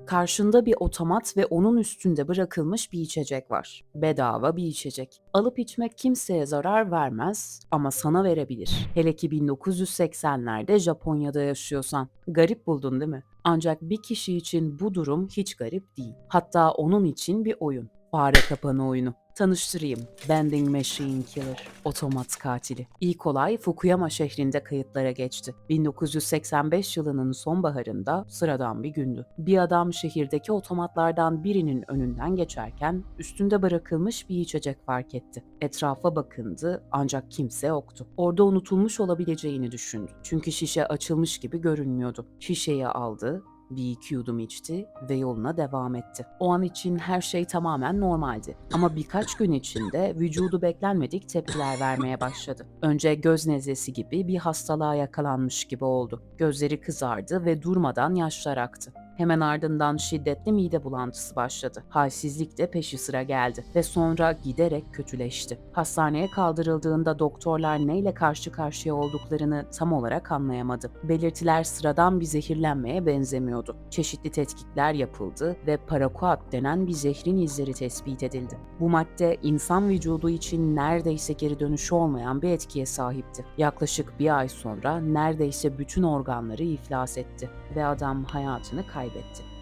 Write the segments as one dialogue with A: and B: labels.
A: Karşında bir otomat ve onun üstünde bırakılmış bir içecek var. Bedava bir içecek. Alıp içmek kimseye zarar vermez ama sana verebilir. Hele ki 1980'lerde Japonya'da yaşıyorsan. Garip buldun değil mi? Ancak bir kişi için bu durum hiç garip değil. Hatta onun için bir oyun. Fare kapanı oyunu. Tanıştırayım. Vending Machine Killer, otomat katili. İlk olay Fukuyama şehrinde kayıtlara geçti. 1985 yılının sonbaharında sıradan bir gündü. Bir adam şehirdeki otomatlardan birinin önünden geçerken üstünde bırakılmış bir içecek fark etti. Etrafa bakındı ancak kimse yoktu. Orada unutulmuş olabileceğini düşündü. Çünkü şişe açılmış gibi görünmüyordu. Şişeyi aldı, bir iki yudum içti ve yoluna devam etti. O an için her şey tamamen normaldi. Ama birkaç gün içinde vücudu beklenmedik tepkiler vermeye başladı. Önce göz nezlesi gibi bir hastalığa yakalanmış gibi oldu. Gözleri kızardı ve durmadan yaşlar aktı. Hemen ardından şiddetli mide bulantısı başladı. Halsizlik de peşi sıra geldi ve sonra giderek kötüleşti. Hastaneye kaldırıldığında doktorlar neyle karşı karşıya olduklarını tam olarak anlayamadı. Belirtiler sıradan bir zehirlenmeye benzemiyordu. Çeşitli tetkikler yapıldı ve parakuat denen bir zehrin izleri tespit edildi. Bu madde insan vücudu için neredeyse geri dönüşü olmayan bir etkiye sahipti. Yaklaşık bir ay sonra neredeyse bütün organları iflas etti ve adam hayatını kaybetti.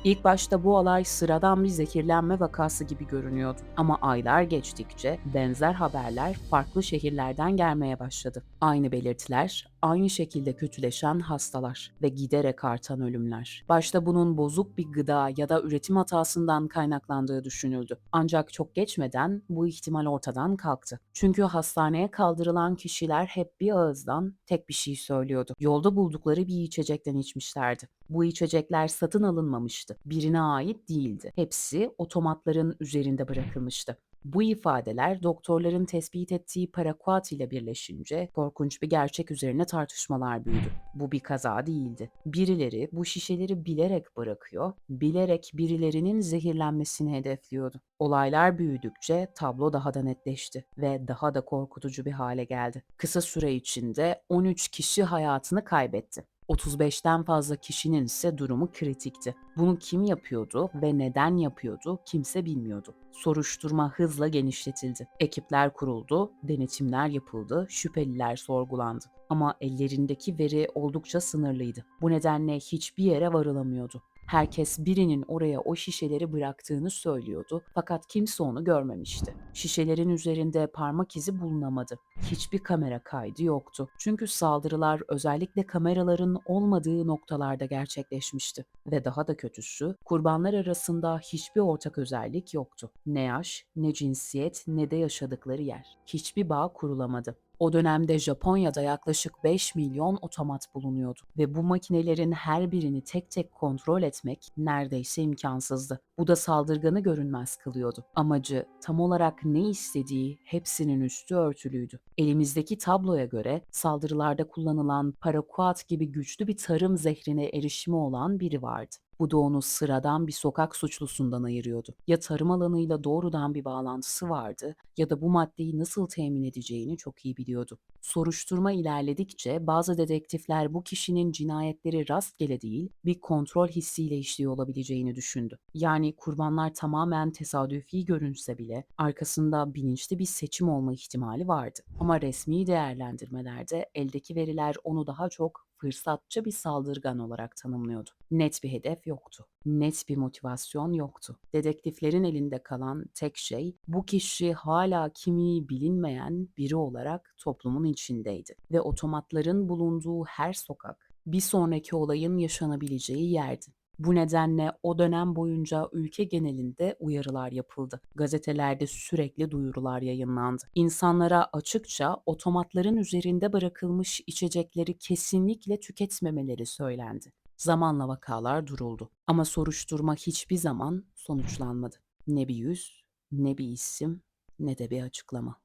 A: İlk başta bu olay sıradan bir zehirlenme vakası gibi görünüyordu. Ama aylar geçtikçe benzer haberler farklı şehirlerden gelmeye başladı. Aynı belirtiler, aynı şekilde kötüleşen hastalar ve giderek artan ölümler. Başta bunun bozuk bir gıda ya da üretim hatasından kaynaklandığı düşünüldü. Ancak çok geçmeden bu ihtimal ortadan kalktı. Çünkü hastaneye kaldırılan kişiler hep bir ağızdan tek bir şey söylüyordu. Yolda buldukları bir içecekten içmişlerdi. Bu içecekler satın alınmamıştı. Birine ait değildi. Hepsi otomatların üzerinde bırakılmıştı. Bu ifadeler doktorların tespit ettiği parakuat ile birleşince korkunç bir gerçek üzerine tartışmalar büyüdü. Bu bir kaza değildi. Birileri bu şişeleri bilerek bırakıyor, bilerek birilerinin zehirlenmesini hedefliyordu. Olaylar büyüdükçe tablo daha da netleşti ve daha da korkutucu bir hale geldi. Kısa süre içinde 13 kişi hayatını kaybetti. 35'ten fazla kişinin ise durumu kritikti. Bunu kim yapıyordu ve neden yapıyordu kimse bilmiyordu. Soruşturma hızla genişletildi. Ekipler kuruldu, denetimler yapıldı, şüpheliler sorgulandı. Ama ellerindeki veri oldukça sınırlıydı. Bu nedenle hiçbir yere varılamıyordu. Herkes birinin oraya o şişeleri bıraktığını söylüyordu fakat kimse onu görmemişti. Şişelerin üzerinde parmak izi bulunamadı. Hiçbir kamera kaydı yoktu. Çünkü saldırılar özellikle kameraların olmadığı noktalarda gerçekleşmişti. Ve daha da kötüsü, kurbanlar arasında hiçbir ortak özellik yoktu. Ne yaş, ne cinsiyet, ne de yaşadıkları yer. Hiçbir bağ kurulamadı. O dönemde Japonya'da yaklaşık 5 milyon otomat bulunuyordu ve bu makinelerin her birini tek tek kontrol etmek neredeyse imkansızdı. Bu da saldırganı görünmez kılıyordu. Amacı, tam olarak ne istediği hepsinin üstü örtülüydü. Elimizdeki tabloya göre saldırılarda kullanılan parakuat gibi güçlü bir tarım zehrine erişimi olan biri vardı. Bu da onu sıradan bir sokak suçlusundan ayırıyordu. Ya tarım alanıyla doğrudan bir bağlantısı vardı ya da bu maddeyi nasıl temin edeceğini çok iyi biliyordu. Soruşturma ilerledikçe bazı dedektifler bu kişinin cinayetleri rastgele değil, bir kontrol hissiyle işliyor olabileceğini düşündü. Yani kurbanlar tamamen tesadüfi görünse bile arkasında bilinçli bir seçim olma ihtimali vardı. Ama resmi değerlendirmelerde eldeki veriler onu daha çok fırsatçı bir saldırgan olarak tanımlıyordu. Net bir hedef yoktu. Net bir motivasyon yoktu. Dedektiflerin elinde kalan tek şey bu kişi hala kimliği bilinmeyen biri olarak toplumun içindeydi ve otomatların bulunduğu her sokak bir sonraki olayın yaşanabileceği yerdi. Bu nedenle o dönem boyunca ülke genelinde uyarılar yapıldı. Gazetelerde sürekli duyurular yayınlandı. İnsanlara açıkça otomatların üzerinde bırakılmış içecekleri kesinlikle tüketmemeleri söylendi. Zamanla vakalar duruldu. Ama soruşturma hiçbir zaman sonuçlanmadı. Ne bir yüz, ne bir isim, ne de bir açıklama.